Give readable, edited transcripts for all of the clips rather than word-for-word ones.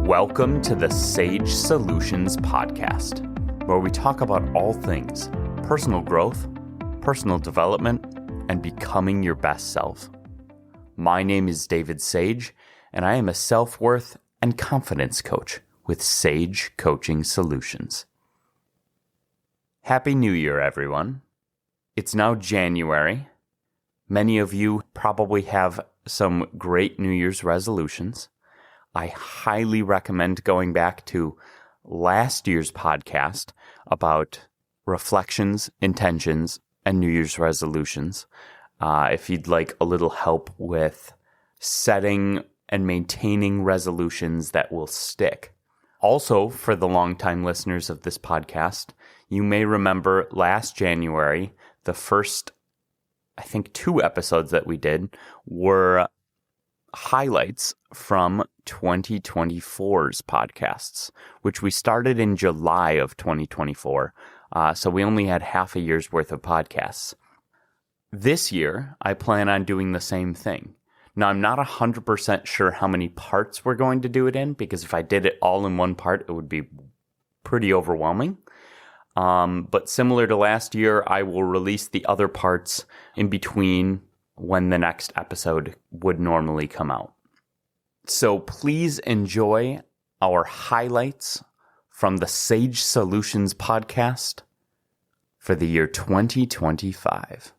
Welcome to the Sage Solutions Podcast, where we talk about all things personal growth, personal development, and becoming your best self. My name is David Sage, and I am a self-worth and confidence coach with Sage Coaching Solutions. Happy New Year, everyone. It's now January. Many of you probably have some great New Year's resolutions. I highly recommend going back to last year's podcast about reflections, intentions, and New Year's resolutions. If you'd like a little help with setting and maintaining resolutions that will stick. Also, for the longtime listeners of this podcast, you may remember last January, the first, I think, 2 episodes that we did were highlights from 2024's podcasts, which we started in July of 2024. So we only had half a year's worth of podcasts. This year, I plan on doing the same thing. Now, I'm not 100% sure how many parts we're going to do it in, because if I did it all in one part, it would be pretty overwhelming. But similar to last year, I will release the other parts in between when the next episode would normally come out. So please enjoy our highlights from the Sage Solutions podcast for the year 2025.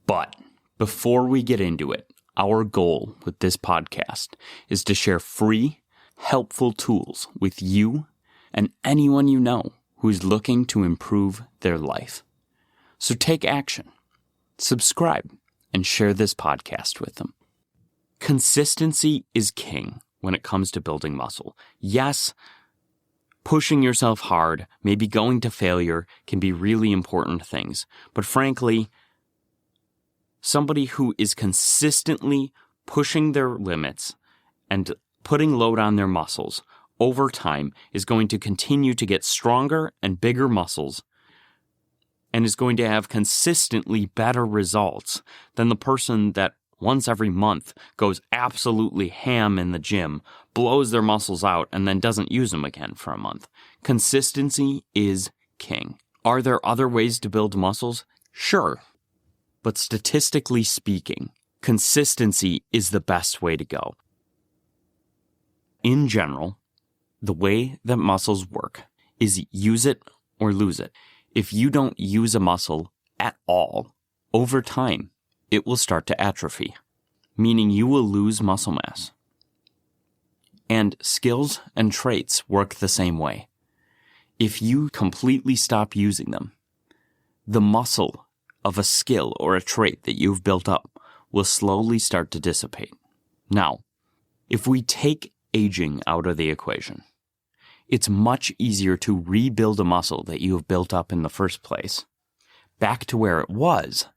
But before we get into it, our goal with this podcast is to share free, helpful tools with you and anyone you know who's looking to improve their life. So take action. Subscribe and share this podcast with them. Consistency is king when it comes to building muscle. Yes, pushing yourself hard, maybe going to failure can be really important things. But frankly, somebody who is consistently pushing their limits and putting load on their muscles over time is going to continue to get stronger and bigger muscles and is going to have consistently better results than the person that once every month goes absolutely ham in the gym, blows their muscles out, and then doesn't use them again for a month. Consistency is king. Are there other ways to build muscles? Sure. But statistically speaking, consistency is the best way to go. In general, the way that muscles work is use it or lose it. If you don't use a muscle at all, over time, it will start to atrophy, meaning you will lose muscle mass. And skills and traits work the same way. If you completely stop using them, the muscle of a skill or a trait that you've built up will slowly start to dissipate. Now, if we take aging out of the equation, it's much easier to rebuild a muscle that you have built up in the first place back to where it was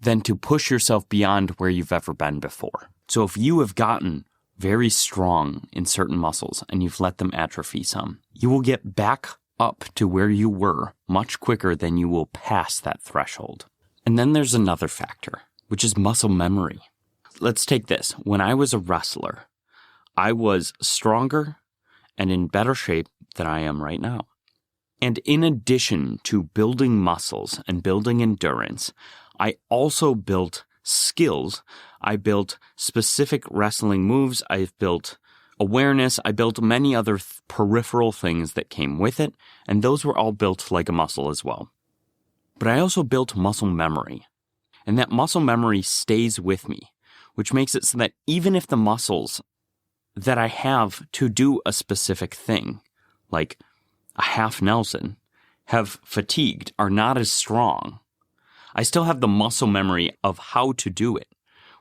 than to push yourself beyond where you've ever been before. So if you have gotten very strong in certain muscles and you've let them atrophy some, you will get back up to where you were much quicker than you will pass that threshold. And then there's another factor, which is muscle memory. Let's take this. When I was a wrestler, I was stronger and in better shape than I am right now. And in addition to building muscles and building endurance, I also built skills. I built specific wrestling moves. I've built awareness. I built many other peripheral things that came with it, and those were all built like a muscle as well. But I also built muscle memory, and that muscle memory stays with me, which makes it so that even if the muscles that I have to do a specific thing, like a half Nelson, have fatigued, are not as strong, I still have the muscle memory of how to do it,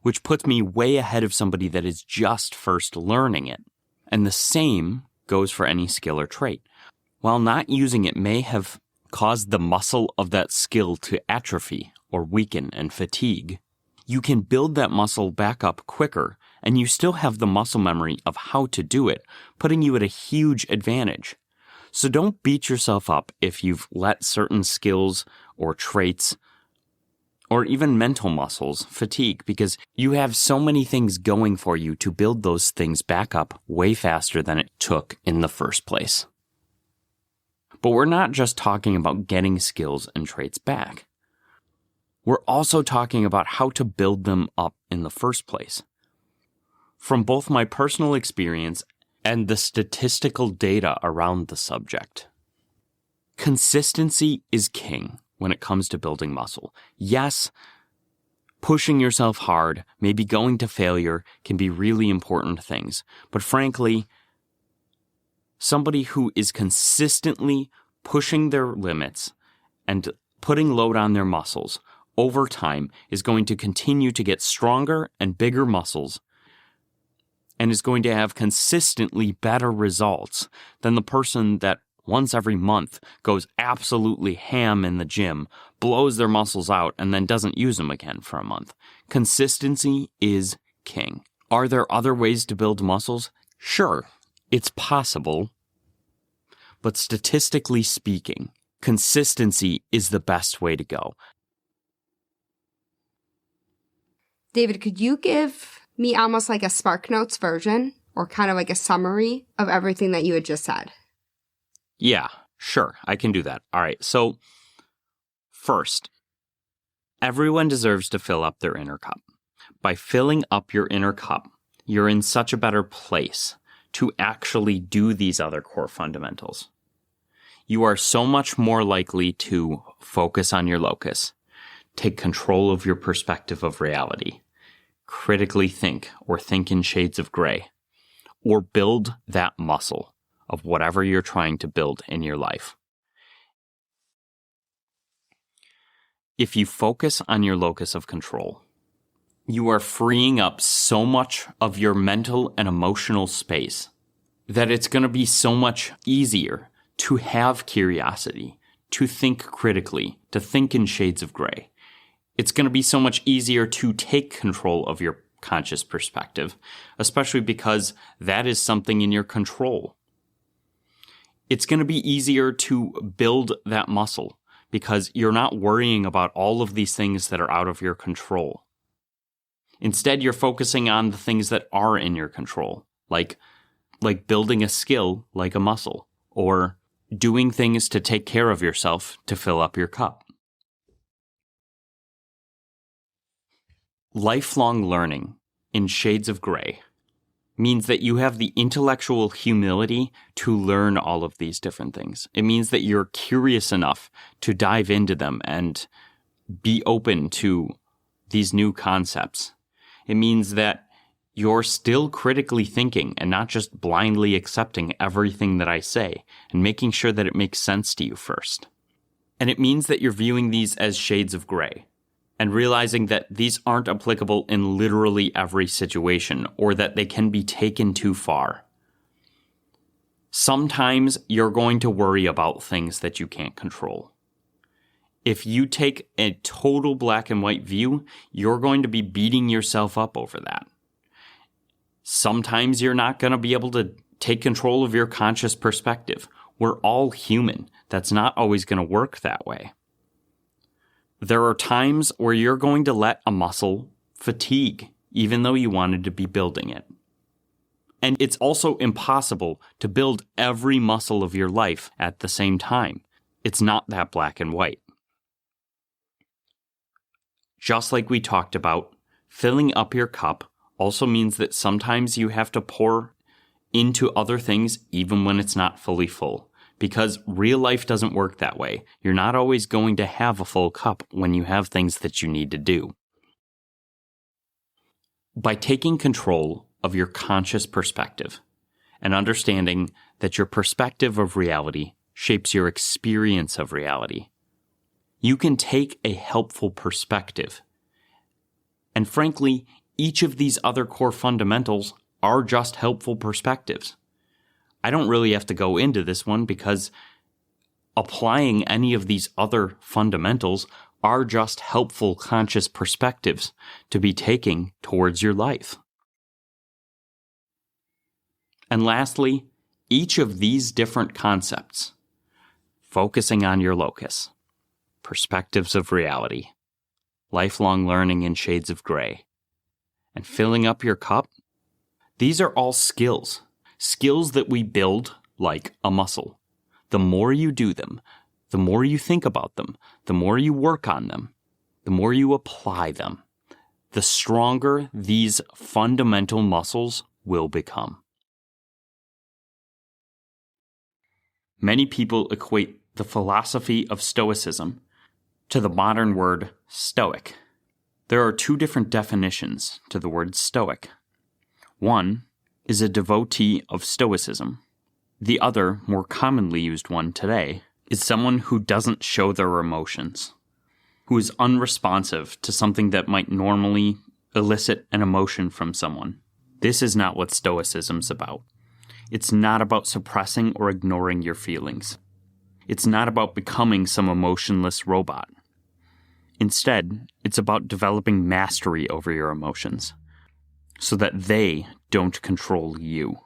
which puts me way ahead of somebody that is just first learning it. And the same goes for any skill or trait. While not using it may have caused the muscle of that skill to atrophy or weaken and fatigue, you can build that muscle back up quicker, and you still have the muscle memory of how to do it, putting you at a huge advantage. So don't beat yourself up if you've let certain skills or traits or even mental muscles fatigue because you have so many things going for you to build those things back up way faster than it took in the first place. But we're not just talking about getting skills and traits back. We're also talking about how to build them up in the first place. From both my personal experience and the statistical data around the subject, consistency is king when it comes to building muscle. Yes, pushing yourself hard, maybe going to failure can be really important things. But frankly, somebody who is consistently pushing their limits and putting load on their muscles over time is going to continue to get stronger and bigger muscles and is going to have consistently better results than the person that once every month goes absolutely ham in the gym, blows their muscles out, and then doesn't use them again for a month. Consistency is king. Are there other ways to build muscles? Sure, it's possible. But statistically speaking, consistency is the best way to go. David, could you give me almost like a SparkNotes version or kind of like a summary of everything that you had just said? Yeah, sure, I can do that. All right, so first, everyone deserves to fill up their inner cup. By filling up your inner cup, you're in such a better place to actually do these other core fundamentals. You are so much more likely to focus on your locus, take control of your perspective of reality, critically think or think in shades of gray, or build that muscle of whatever you're trying to build in your life. If you focus on your locus of control, you are freeing up so much of your mental and emotional space that it's going to be so much easier to have curiosity, to think critically, to think in shades of gray. It's going to be so much easier to take control of your conscious perspective, especially because that is something in your control. It's going to be easier to build that muscle because you're not worrying about all of these things that are out of your control. Instead, you're focusing on the things that are in your control, like building a skill like a muscle, or doing things to take care of yourself to fill up your cup. Lifelong learning in shades of gray means that you have the intellectual humility to learn all of these different things. It means that you're curious enough to dive into them and be open to these new concepts. It means that you're still critically thinking and not just blindly accepting everything that I say and making sure that it makes sense to you first. And it means that you're viewing these as shades of gray and realizing that these aren't applicable in literally every situation or that they can be taken too far. Sometimes you're going to worry about things that you can't control. If you take a total black and white view, you're going to be beating yourself up over that. Sometimes you're not going to be able to take control of your conscious perspective. We're all human. That's not always going to work that way. There are times where you're going to let a muscle fatigue, even though you wanted to be building it. And it's also impossible to build every muscle of your life at the same time. It's not that black and white. Just like we talked about, filling up your cup also means that sometimes you have to pour into other things even when it's not fully full. Because real life doesn't work that way. You're not always going to have a full cup when you have things that you need to do. By taking control of your conscious perspective and understanding that your perspective of reality shapes your experience of reality, you can take a helpful perspective. And frankly, each of these other core fundamentals are just helpful perspectives. I don't really have to go into this one because applying any of these other fundamentals are just helpful conscious perspectives to be taking towards your life. And lastly, each of these different concepts, focusing on your locus, perspectives of reality, lifelong learning in shades of gray, and filling up your cup. These are all skills that we build like a muscle. The more you do them, the more you think about them, the more you work on them, the more you apply them, the stronger these fundamental muscles will become. Many people equate the philosophy of Stoicism to the modern word stoic. There are two different definitions to the word stoic. One is a devotee of Stoicism. The other, more commonly used one today, is someone who doesn't show their emotions, who is unresponsive to something that might normally elicit an emotion from someone. This is not what Stoicism's about. It's not about suppressing or ignoring your feelings. It's not about becoming some emotionless robot. Instead, it's about developing mastery over your emotions so that they don't control you.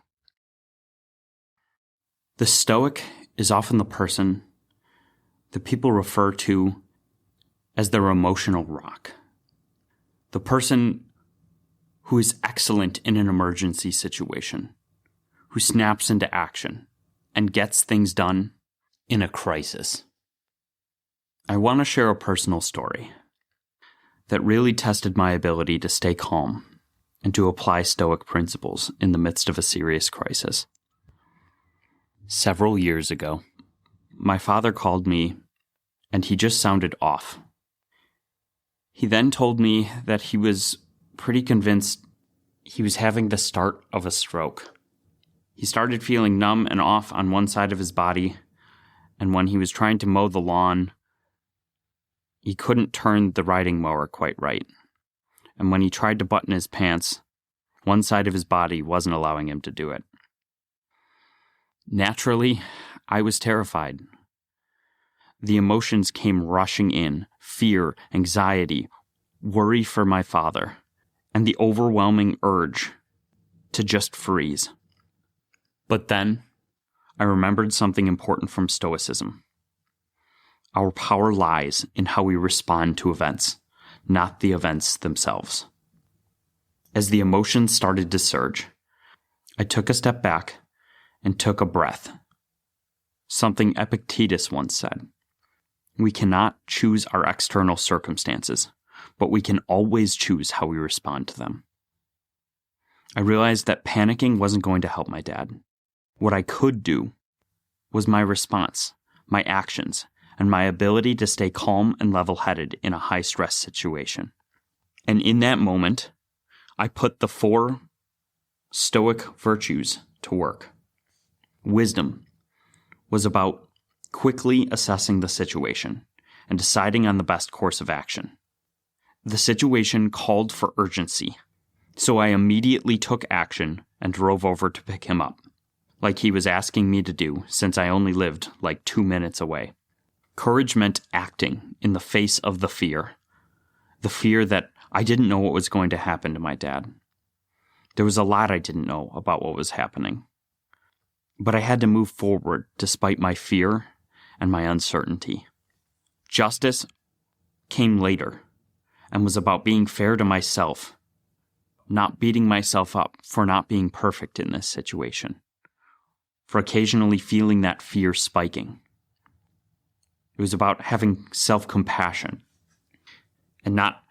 The Stoic is often the person that people refer to as their emotional rock. The person who is excellent in an emergency situation, who snaps into action and gets things done in a crisis. I want to share a personal story that really tested my ability to stay calm and to apply Stoic principles in the midst of a serious crisis. Several years ago, my father called me and he just sounded off. He then told me that he was pretty convinced he was having the start of a stroke. He started feeling numb and off on one side of his body, and when he was trying to mow the lawn, he couldn't turn the riding mower quite right. And when he tried to button his pants, one side of his body wasn't allowing him to do it. Naturally, I was terrified. The emotions came rushing in: fear, anxiety, worry for my father, and the overwhelming urge to just freeze. But then, I remembered something important from Stoicism. Our power lies in how we respond to events, not the events themselves. As the emotions started to surge, I took a step back and took a breath. Something Epictetus once said: we cannot choose our external circumstances, but we can always choose how we respond to them. I realized that panicking wasn't going to help my dad. What I could do was my response, my actions, and my ability to stay calm and level-headed in a high-stress situation. And in that moment, I put the 4 Stoic virtues to work. Wisdom was about quickly assessing the situation and deciding on the best course of action. The situation called for urgency, so I immediately took action and drove over to pick him up, like he was asking me to do since I only lived like 2 minutes away. Courage meant acting in the face of the fear that I didn't know what was going to happen to my dad. There was a lot I didn't know about what was happening. But I had to move forward despite my fear and my uncertainty. Justice came later and was about being fair to myself, not beating myself up for not being perfect in this situation, for occasionally feeling that fear spiking. It was about having self-compassion and not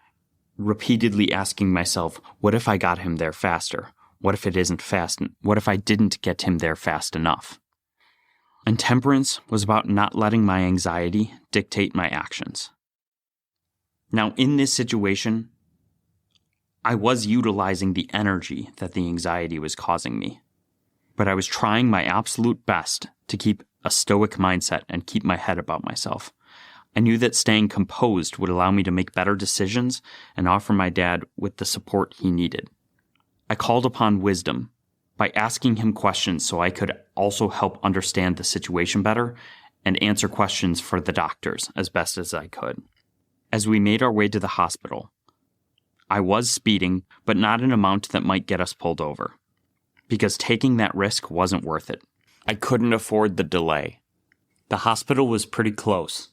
repeatedly asking myself, what if I got him there faster? What if it isn't fast? What if I didn't get him there fast enough? And temperance was about not letting my anxiety dictate my actions. Now, in this situation, I was utilizing the energy that the anxiety was causing me, but I was trying my absolute best to keep a stoic mindset and keep my head about myself. I knew that staying composed would allow me to make better decisions and offer my dad with the support he needed. I called upon wisdom by asking him questions so I could also help understand the situation better and answer questions for the doctors as best as I could. As we made our way to the hospital, I was speeding, but not an amount that might get us pulled over, because taking that risk wasn't worth it. I couldn't afford the delay. The hospital was pretty close.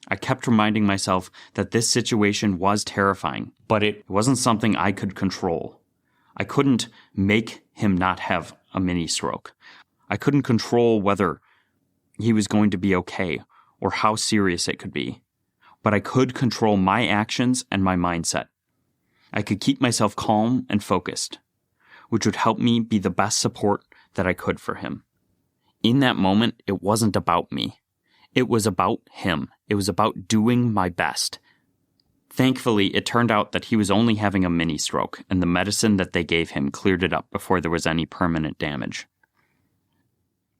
I kept reminding myself that this situation was terrifying, but it wasn't something I could control. I couldn't make him not have a mini stroke. I couldn't control whether he was going to be okay or how serious it could be. But I could control my actions and my mindset. I could keep myself calm and focused, which would help me be the best support that I could for him. In that moment, it wasn't about me. It was about him. It was about doing my best. Thankfully, it turned out that he was only having a mini stroke, and the medicine that they gave him cleared it up before there was any permanent damage.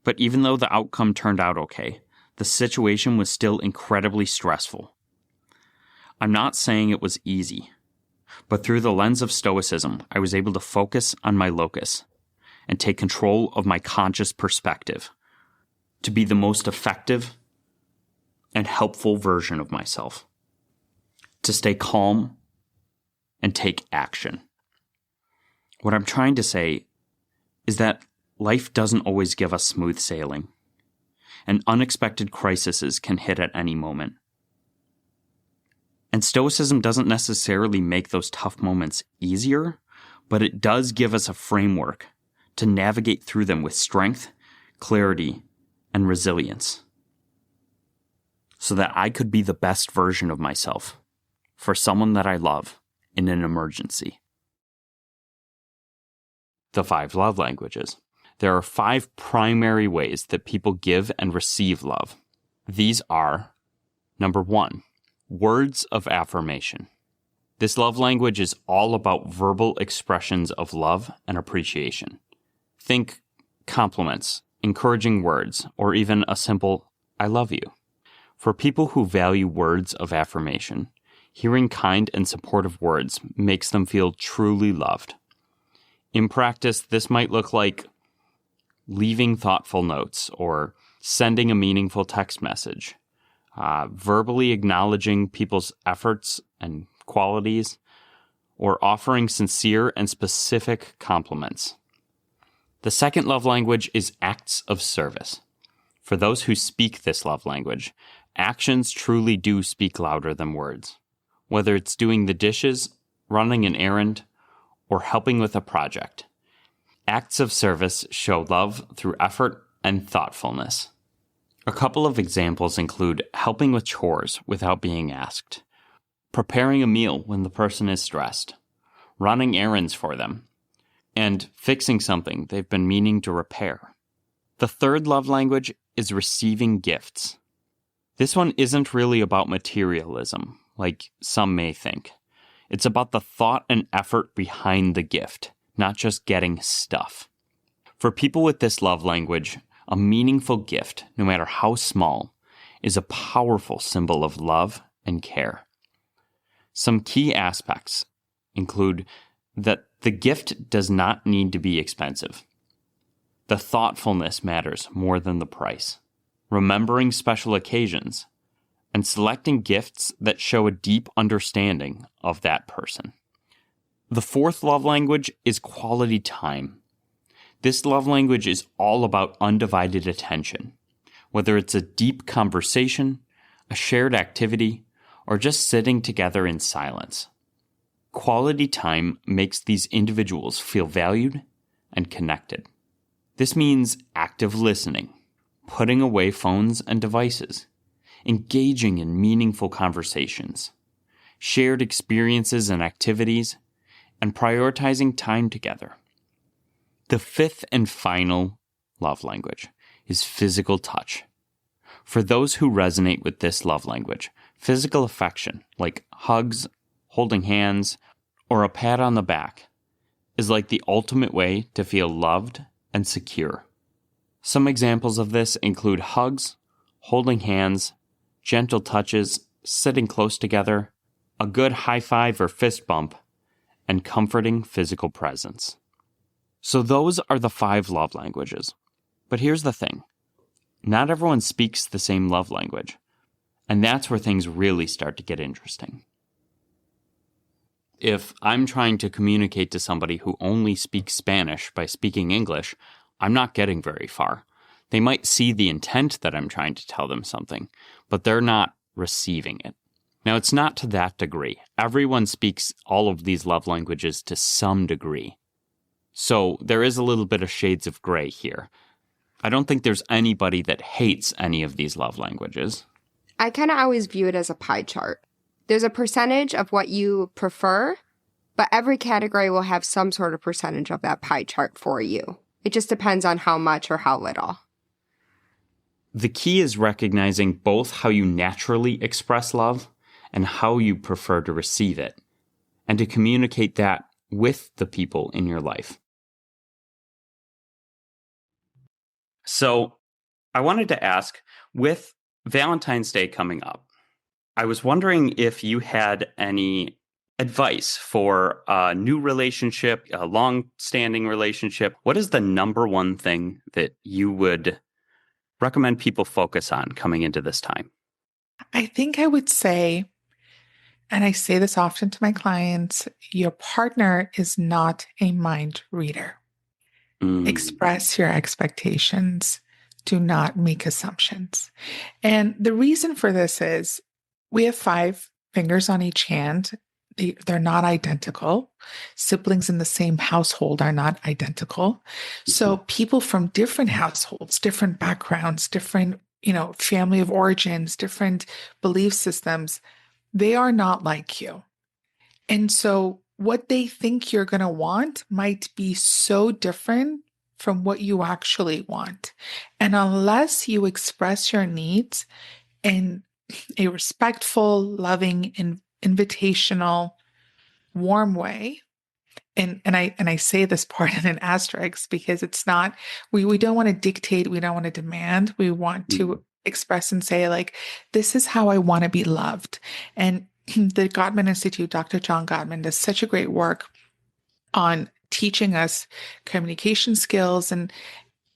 But even though the outcome turned out okay, the situation was still incredibly stressful. I'm not saying it was easy, but through the lens of Stoicism, I was able to focus on my locus and take control of my conscious perspective to be the most effective and helpful version of myself, to stay calm and take action. What I'm trying to say is that life doesn't always give us smooth sailing, and unexpected crises can hit at any moment. And Stoicism doesn't necessarily make those tough moments easier, but it does give us a framework to navigate through them with strength, clarity, and resilience, so that I could be the best version of myself for someone that I love in an emergency. The 5 love languages. There are 5 primary ways that people give and receive love. These are, number 1, words of affirmation. This love language is all about verbal expressions of love and appreciation. Think compliments, encouraging words, or even a simple, I love you. For people who value words of affirmation, hearing kind and supportive words makes them feel truly loved. In practice, this might look like leaving thoughtful notes or sending a meaningful text message, verbally acknowledging people's efforts and qualities, or offering sincere and specific compliments. The second love language is acts of service. For those who speak this love language, actions truly do speak louder than words. Whether it's doing the dishes, running an errand, or helping with a project, acts of service show love through effort and thoughtfulness. A couple of examples include helping with chores without being asked, preparing a meal when the person is stressed, running errands for them, and fixing something they've been meaning to repair. The third love language is receiving gifts. This one isn't really about materialism, like some may think. It's about the thought and effort behind the gift, not just getting stuff. For people with this love language, a meaningful gift, no matter how small, is a powerful symbol of love and care. Some key aspects include that the gift does not need to be expensive. The thoughtfulness matters more than the price. Remembering special occasions, and selecting gifts that show a deep understanding of that person. The fourth love language is quality time. This love language is all about undivided attention, whether it's a deep conversation, a shared activity, or just sitting together in silence. Quality time makes these individuals feel valued and connected. This means active listening, putting away phones and devices, engaging in meaningful conversations, shared experiences and activities, and prioritizing time together. The fifth and final love language is physical touch. For those who resonate with this love language, physical affection, like hugs, holding hands, or a pat on the back, is like the ultimate way to feel loved and secure. Some examples of this include hugs, holding hands, gentle touches, sitting close together, a good high five or fist bump, and comforting physical presence. So those are the 5 love languages. But here's the thing. Not everyone speaks the same love language, and that's where things really start to get interesting. If I'm trying to communicate to somebody who only speaks Spanish by speaking English, I'm not getting very far. They might see the intent that I'm trying to tell them something, but they're not receiving it. Now, it's not to that degree. Everyone speaks all of these love languages to some degree. So there is a little bit of shades of gray here. I don't think there's anybody that hates any of these love languages. I kind of always view it as a pie chart. There's a percentage of what you prefer, but every category will have some sort of percentage of that pie chart for you. It just depends on how much or how little. The key is recognizing both how you naturally express love and how you prefer to receive it, and to communicate that with the people in your life. So, I wanted to ask, with Valentine's Day coming up, I was wondering if you had any advice for a new relationship, a long-standing relationship. What is the number one thing that you would recommend people focus on coming into this time? I think I would say, and I say this often to my clients, your partner is not a mind reader. Express your expectations. Do not make assumptions. And the reason for this is we have 5 fingers on each hand. They're not identical. Siblings in the same household are not identical. So people from different households, different backgrounds, different, family of origins, different belief systems, they are not like you. And so what they think you're going to want might be so different from what you actually want. And unless you express your needs in a respectful, loving, and invitational, warm way, and I say this part in an asterisk because it's not, we don't want to dictate, we don't want to demand, we want to express and say, like, this is how I want to be loved. And the Gottman Institute, Dr. John Gottman, does such a great work on teaching us communication skills. And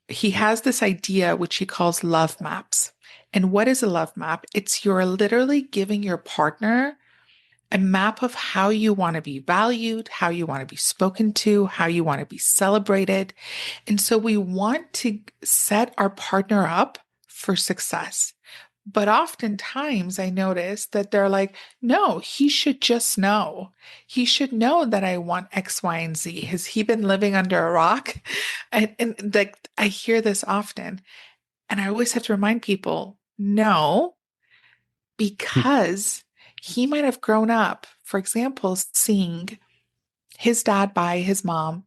he has this idea, which he calls love maps. And what is a love map? It's you're literally giving your partner a map of how you want to be valued, how you want to be spoken to, how you want to be celebrated. And so we want to set our partner up for success. But oftentimes I notice that they're like, no, he should just know. He should know that I want X, Y, and Z. Has he been living under a rock? And like, I hear this often. And I always have to remind people, no, because he might have grown up, for example, seeing his dad buy his mom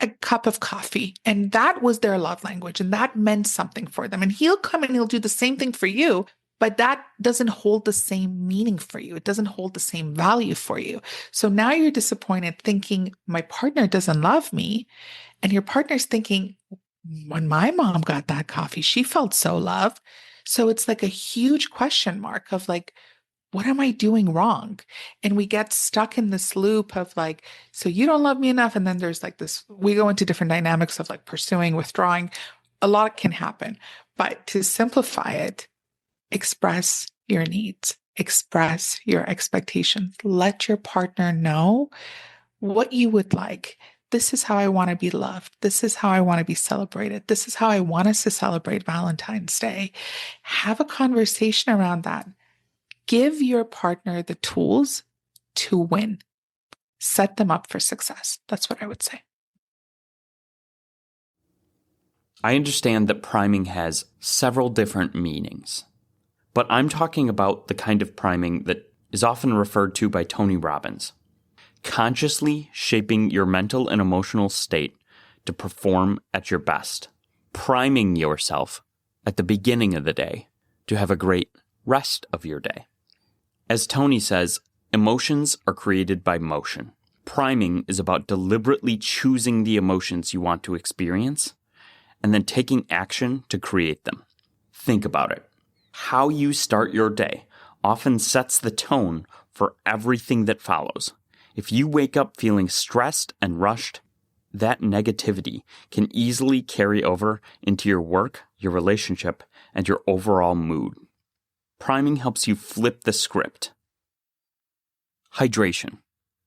a cup of coffee, and that was their love language, and that meant something for them. And he'll come and he'll do the same thing for you, but that doesn't hold the same meaning for you. It doesn't hold the same value for you. So now you're disappointed thinking, my partner doesn't love me. And your partner's thinking, when my mom got that coffee, she felt so loved. So it's like a huge question mark of like, what am I doing wrong? And we get stuck in this loop of like, so you don't love me enough. And then there's like this, we go into different dynamics of like pursuing, withdrawing. A lot can happen. But to simplify it, express your needs, express your expectations. Let your partner know what you would like. This is how I want to be loved. This is how I want to be celebrated. This is how I want us to celebrate Valentine's Day. Have a conversation around that. Give your partner the tools to win. Set them up for success. That's what I would say. I understand that priming has several different meanings, but I'm talking about the kind of priming that is often referred to by Tony Robbins. Consciously shaping your mental and emotional state to perform at your best. Priming yourself at the beginning of the day to have a great rest of your day. As Tony says, emotions are created by motion. Priming is about deliberately choosing the emotions you want to experience and then taking action to create them. Think about it. How you start your day often sets the tone for everything that follows. If you wake up feeling stressed and rushed, that negativity can easily carry over into your work, your relationship, and your overall mood. Priming helps you flip the script. Hydration.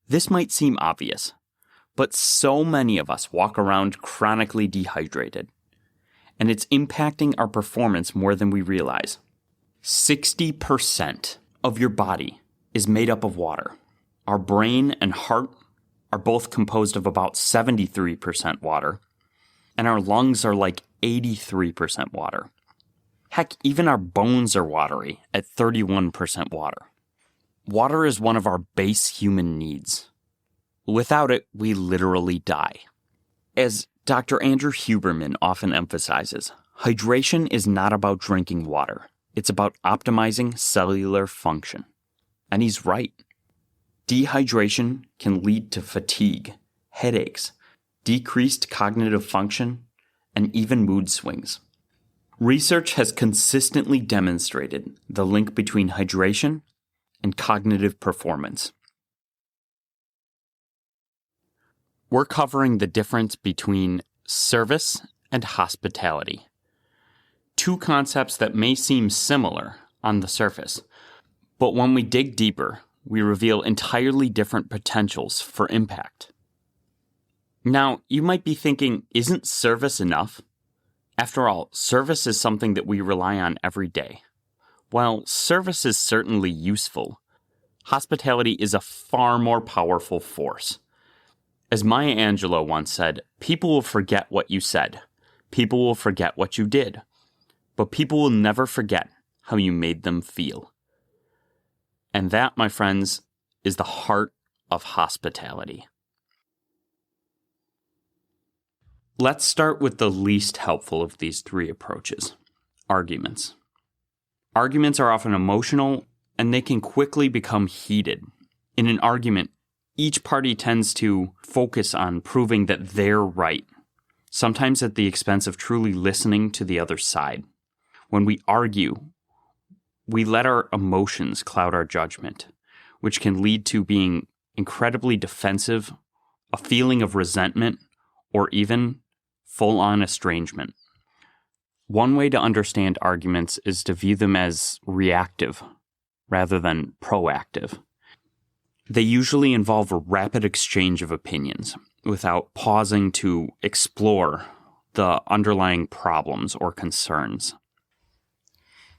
This might seem obvious, but so many of us walk around chronically dehydrated, and it's impacting our performance more than we realize. 60% of your body is made up of water. Our brain and heart are both composed of about 73% water, and our lungs are like 83% water. Heck, even our bones are watery at 31% water. Water is one of our base human needs. Without it, we literally die. As Dr. Andrew Huberman often emphasizes, hydration is not about drinking water. It's about optimizing cellular function. And he's right. Dehydration can lead to fatigue, headaches, decreased cognitive function, and even mood swings. Research has consistently demonstrated the link between hydration and cognitive performance. We're covering the difference between service and hospitality. Two concepts that may seem similar on the surface, but when we dig deeper, we reveal entirely different potentials for impact. Now, you might be thinking, isn't service enough? After all, service is something that we rely on every day. While service is certainly useful, hospitality is a far more powerful force. As Maya Angelou once said, people will forget what you said. People will forget what you did. But people will never forget how you made them feel. And that, my friends, is the heart of hospitality. Let's start with the least helpful of these three approaches, arguments. Arguments are often emotional, and they can quickly become heated. In an argument, each party tends to focus on proving that they're right, sometimes at the expense of truly listening to the other side. When we argue, we let our emotions cloud our judgment, which can lead to being incredibly defensive, a feeling of resentment, or even full-on estrangement. One way to understand arguments is to view them as reactive rather than proactive. They usually involve a rapid exchange of opinions without pausing to explore the underlying problems or concerns.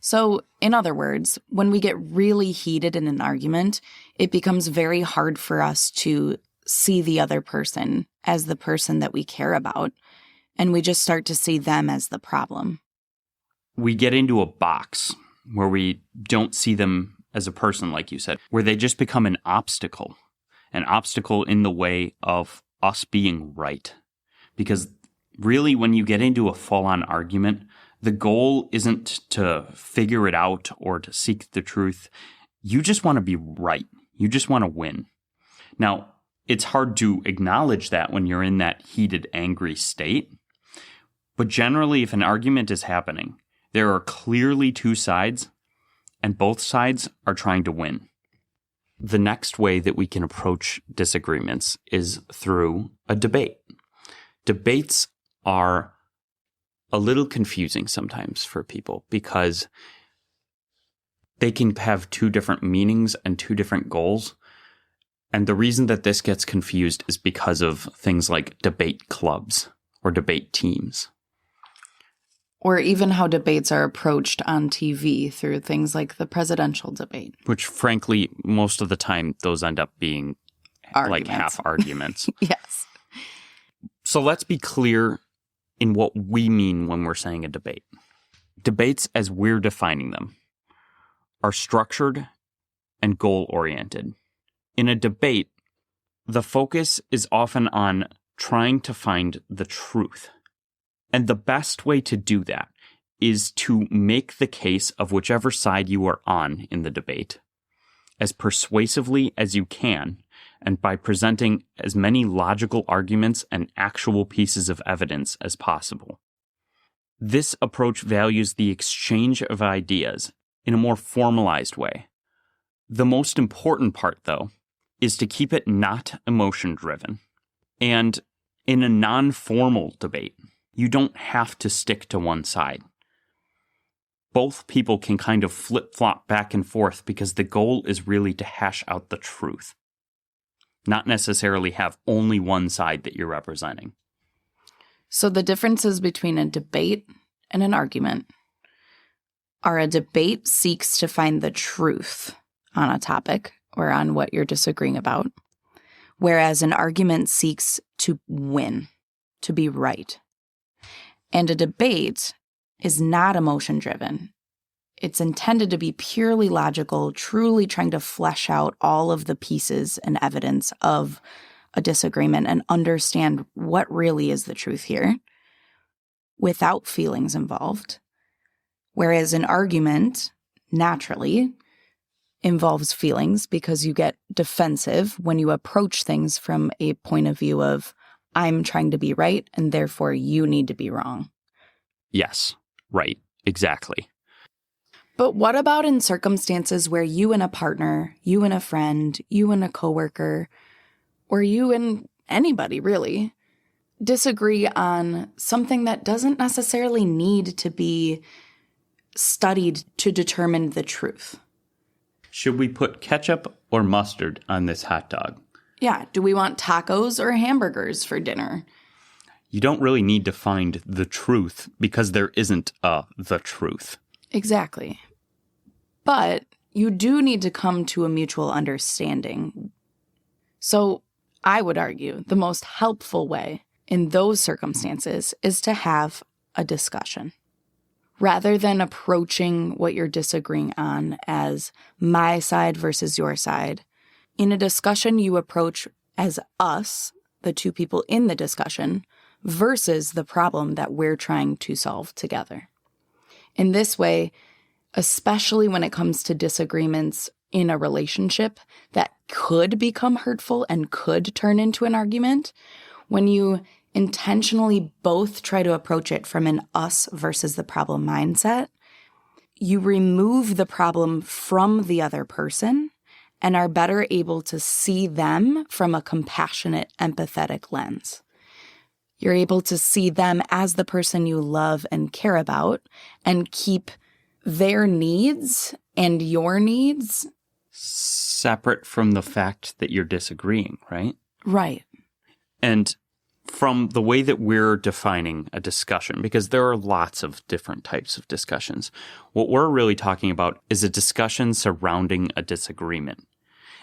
So, in other words, when we get really heated in an argument, it becomes very hard for us to see the other person as the person that we care about, and we just start to see them as the problem. We get into a box where we don't see them as a person, like you said, where they just become an obstacle in the way of us being right. Because really, when you get into a full-on argument, the goal isn't to figure it out or to seek the truth. You just want to be right. You just want to win. Now, it's hard to acknowledge that when you're in that heated, angry state. But generally, if an argument is happening, there are clearly two sides, and both sides are trying to win. The next way that we can approach disagreements is through a debate. Debates are a little confusing sometimes for people because they can have two different meanings and two different goals. And the reason that this gets confused is because of things like debate clubs or debate teams. Or even how debates are approached on TV through things like the presidential debate. Which, frankly, most of the time, those end up being Arguments. like half arguments. Yes. So let's be clear in what we mean when we're saying a debate. Debates, as we're defining them, are structured and goal-oriented. In a debate, the focus is often on trying to find the truth. And the best way to do that is to make the case of whichever side you are on in the debate as persuasively as you can, and by presenting as many logical arguments and actual pieces of evidence as possible. This approach values the exchange of ideas in a more formalized way. The most important part, though, is to keep it not emotion-driven. And in a non-formal debate, you don't have to stick to one side. Both people can kind of flip-flop back and forth because the goal is really to hash out the truth, not necessarily have only one side that you're representing. So the differences between a debate and an argument. are a debate seeks to find the truth on a topic or on what you're disagreeing about, whereas an argument seeks to win, to be right. And a debate is not emotion-driven. It's intended to be purely logical, truly trying to flesh out all of the pieces and evidence of a disagreement and understand what really is the truth here without feelings involved. Whereas an argument, naturally, involves feelings because you get defensive when you approach things from a point of view of, I'm trying to be right, and therefore you need to be wrong. Yes, right, exactly. But what about in circumstances where you and a partner, you and a friend, you and a coworker, or you and anybody really, disagree on something that doesn't necessarily need to be studied to determine the truth? Should we put ketchup or mustard on this hot dog? Yeah, do we want tacos or hamburgers for dinner? You don't really need to find the truth because there isn't the truth. Exactly. But you do need to come to a mutual understanding. So I would argue the most helpful way in those circumstances is to have a discussion. Rather than approaching what you're disagreeing on as my side versus your side, in a discussion you approach as us, the two people in the discussion, versus the problem that we're trying to solve together. In this way, especially when it comes to disagreements in a relationship that could become hurtful and could turn into an argument, when you intentionally both try to approach it from an us versus the problem mindset, you remove the problem from the other person and are better able to see them from a compassionate, empathetic lens. You're able to see them as the person you love and care about and keep their needs and your needs separate from the fact that you're disagreeing, right? Right. And from the way that we're defining a discussion, because there are lots of different types of discussions, what we're really talking about is a discussion surrounding a disagreement.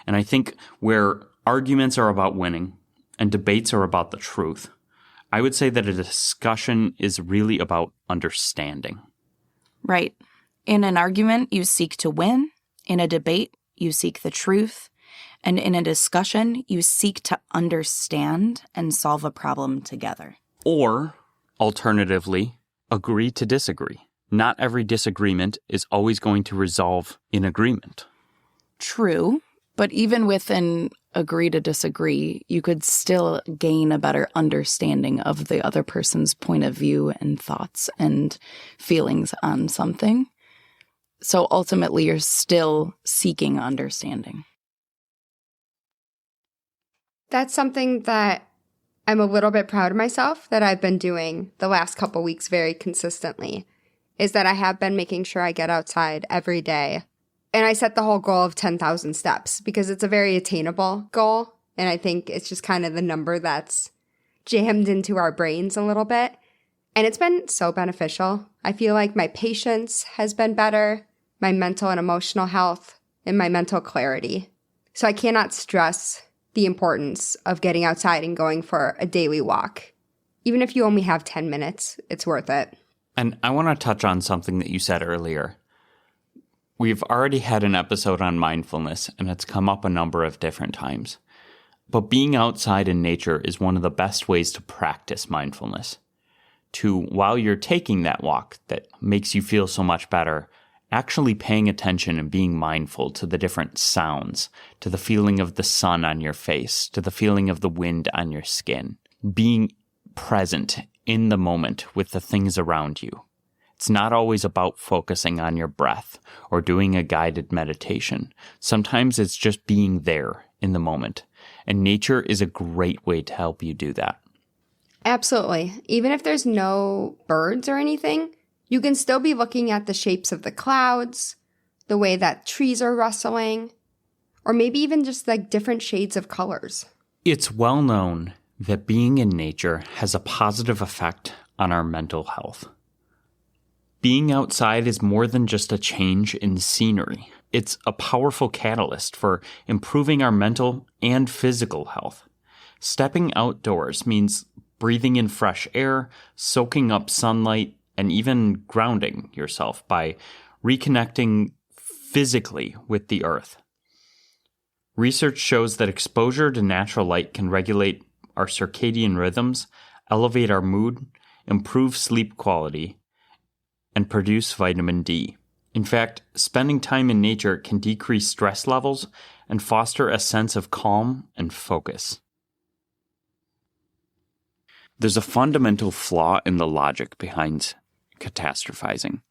And I think where arguments are about winning and debates are about the truth, I would say that a discussion is really about understanding. Right. In an argument, you seek to win. In a debate, you seek the truth. And in a discussion, you seek to understand and solve a problem together. Or, alternatively, agree to disagree. Not every disagreement is always going to resolve in agreement. True. But even with an agree to disagree, you could still gain a better understanding of the other person's point of view and thoughts and feelings on something. So ultimately, you're still seeking understanding. That's something that I'm a little bit proud of myself that I've been doing the last couple weeks very consistently, is that I have been making sure I get outside every day. And I set the whole goal of 10,000 steps because it's a very attainable goal. And I think it's just kind of the number that's jammed into our brains a little bit. And it's been so beneficial. I feel like my patience has been better, my mental and emotional health, and my mental clarity. So I cannot stress the importance of getting outside and going for a daily walk. Even if you only have 10 minutes, it's worth it. And I want to touch on something that you said earlier. We've already had an episode on mindfulness, and it's come up a number of different times. But being outside in nature is one of the best ways to practice mindfulness. To, while you're taking that walk that makes you feel so much better, actually paying attention and being mindful to the different sounds, to the feeling of the sun on your face, to the feeling of the wind on your skin. Being present in the moment with the things around you. It's not always about focusing on your breath or doing a guided meditation. Sometimes it's just being there in the moment. And nature is a great way to help you do that. Absolutely. Even if there's no birds or anything, you can still be looking at the shapes of the clouds, the way that trees are rustling, or maybe even just like different shades of colors. It's well known that being in nature has a positive effect on our mental health. Being outside is more than just a change in scenery. It's a powerful catalyst for improving our mental and physical health. Stepping outdoors means breathing in fresh air, soaking up sunlight, and even grounding yourself by reconnecting physically with the earth. Research shows that exposure to natural light can regulate our circadian rhythms, elevate our mood, improve sleep quality, and produce vitamin D. In fact, spending time in nature can decrease stress levels and foster a sense of calm and focus. There's a fundamental flaw in the logic behind catastrophizing,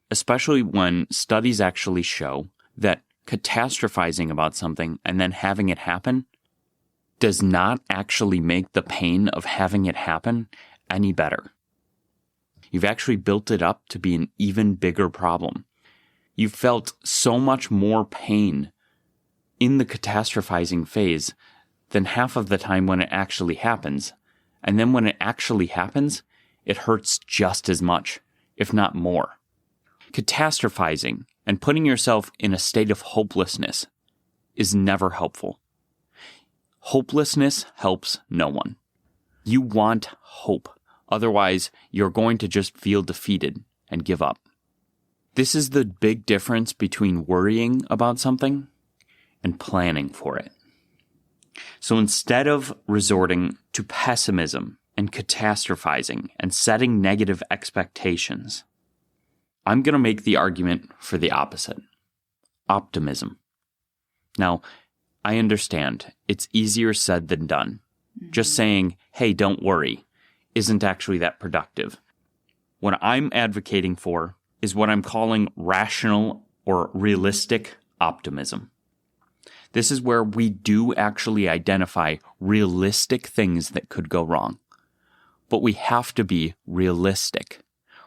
especially when studies actually show that catastrophizing about something and then having it happen does not actually make the pain of having it happen any better. You've actually built it up to be an even bigger problem. You've felt so much more pain in the catastrophizing phase than half of the time when it actually happens. And then when it actually happens, it hurts just as much, if not more. Catastrophizing and putting yourself in a state of hopelessness is never helpful. Hopelessness helps no one. You want hope. Otherwise, you're going to just feel defeated and give up. This is the big difference between worrying about something and planning for it. So instead of resorting to pessimism and catastrophizing and setting negative expectations, I'm going to make the argument for the opposite: optimism. Now, I understand it's easier said than done. Just saying, hey, don't worry, isn't actually that productive. What I'm advocating for is what I'm calling rational or realistic optimism. This is where we do actually identify realistic things that could go wrong. But we have to be realistic.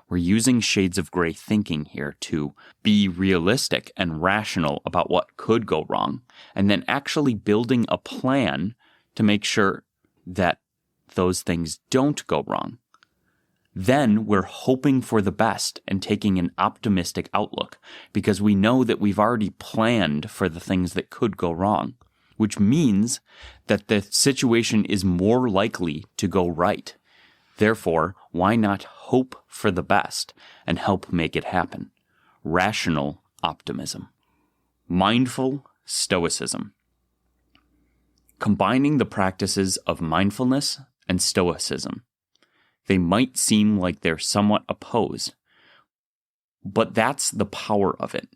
We're using shades of gray thinking here to be realistic and rational about what could go wrong, and then actually building a plan to make sure that those things don't go wrong. Then we're hoping for the best and taking an optimistic outlook because we know that we've already planned for the things that could go wrong, which means that the situation is more likely to go right. Therefore, why not hope for the best and help make it happen? Rational optimism. Mindful Stoicism. Combining the practices of mindfulness and Stoicism. They might seem like they're somewhat opposed, but that's the power of it.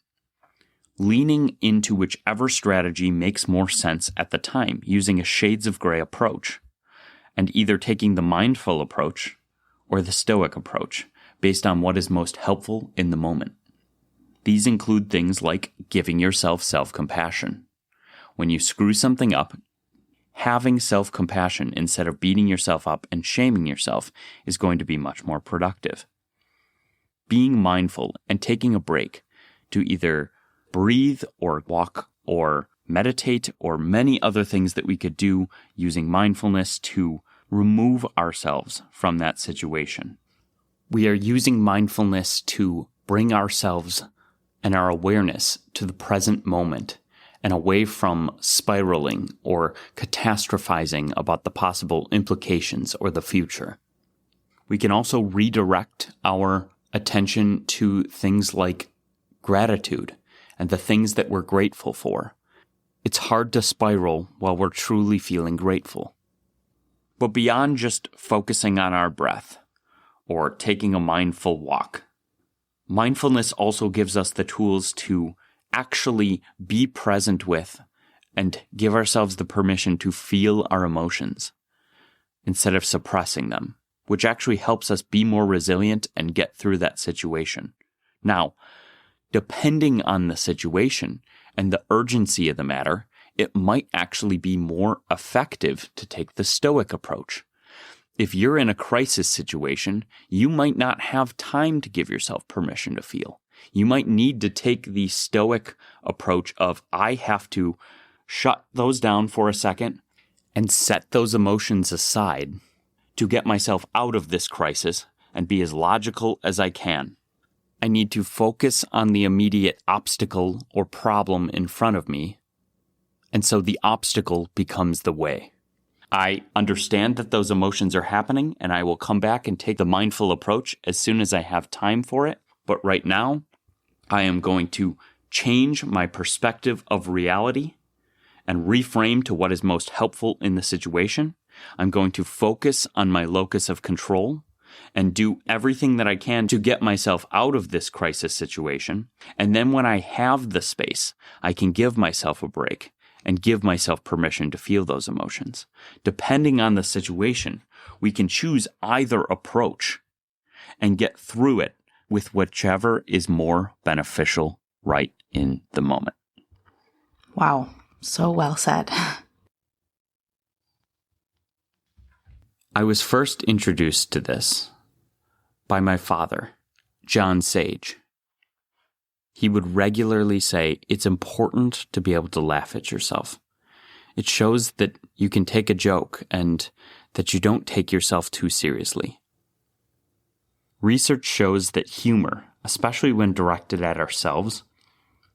Leaning into whichever strategy makes more sense at the time, using a shades of gray approach, and either taking the mindful approach or the Stoic approach based on what is most helpful in the moment. These include things like giving yourself self-compassion. When you screw something up, having self-compassion instead of beating yourself up and shaming yourself is going to be much more productive. Being mindful and taking a break to either breathe or walk or meditate or many other things that we could do using mindfulness to remove ourselves from that situation. We are using mindfulness to bring ourselves and our awareness to the present moment and away from spiraling or catastrophizing about the possible implications or the future. We can also redirect our attention to things like gratitude and the things that we're grateful for. It's hard to spiral while we're truly feeling grateful. But beyond just focusing on our breath or taking a mindful walk, mindfulness also gives us the tools to actually be present with and give ourselves the permission to feel our emotions instead of suppressing them, which actually helps us be more resilient and get through that situation. Now, depending on the situation and the urgency of the matter, it might actually be more effective to take the Stoic approach. If you're in a crisis situation, you might not have time to give yourself permission to feel. You might need to take the Stoic approach of, I have to shut those down for a second and set those emotions aside to get myself out of this crisis and be as logical as I can. I need to focus on the immediate obstacle or problem in front of me, and so the obstacle becomes the way. I understand that those emotions are happening, and I will come back and take the mindful approach as soon as I have time for it. But right now, I am going to change my perspective of reality and reframe to what is most helpful in the situation. I'm going to focus on my locus of control and do everything that I can to get myself out of this crisis situation. And then when I have the space, I can give myself a break and give myself permission to feel those emotions. Depending on the situation, we can choose either approach and get through it with whichever is more beneficial right in the moment. Wow, so well said. I was first introduced to this by my father, John Sage. He would regularly say, it's important to be able to laugh at yourself. It shows that you can take a joke and that you don't take yourself too seriously. Research shows that humor, especially when directed at ourselves,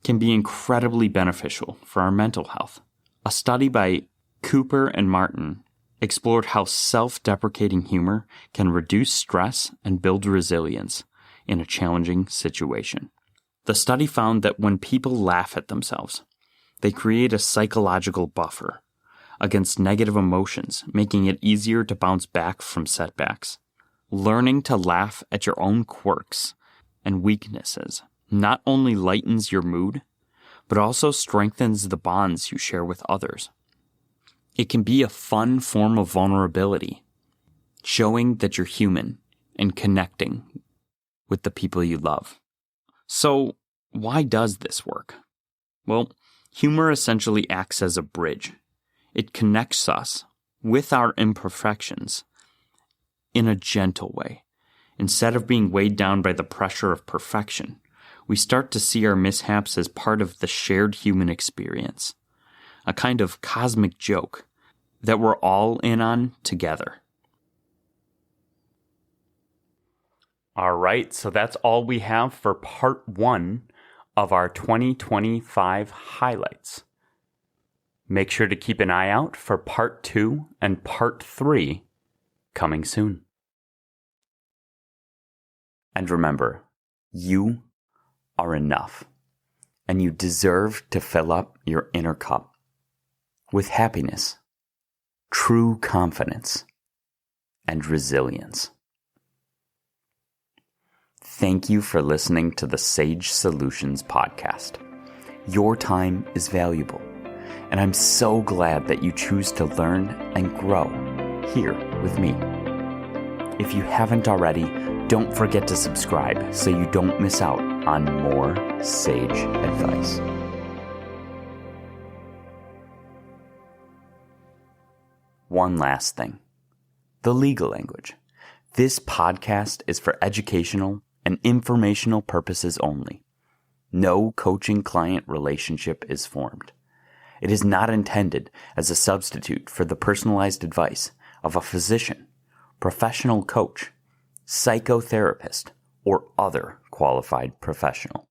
can be incredibly beneficial for our mental health. A study by Cooper and Martin explored how self-deprecating humor can reduce stress and build resilience in a challenging situation. The study found that when people laugh at themselves, they create a psychological buffer against negative emotions, making it easier to bounce back from setbacks. Learning to laugh at your own quirks and weaknesses not only lightens your mood, but also strengthens the bonds you share with others. It can be a fun form of vulnerability, showing that you're human and connecting with the people you love. So, why does this work? Well, humor essentially acts as a bridge. It connects us with our imperfections in a gentle way. Instead of being weighed down by the pressure of perfection, we start to see our mishaps as part of the shared human experience, a kind of cosmic joke that we're all in on together. All right, so that's all we have for part 1 of our 2025 highlights. Make sure to keep an eye out for part 2 and part 3 coming soon. And remember, you are enough, and you deserve to fill up your inner cup with happiness, true confidence, and resilience. Thank you for listening to the Sage Solutions podcast. Your time is valuable, and I'm so glad that you choose to learn and grow here with me. If you haven't already, don't forget to subscribe so you don't miss out on more sage advice. One last thing. The legal language. This podcast is for educational and informational purposes only. No coaching-client relationship is formed. It is not intended as a substitute for the personalized advice of a physician, professional coach, psychotherapist, or other qualified professional.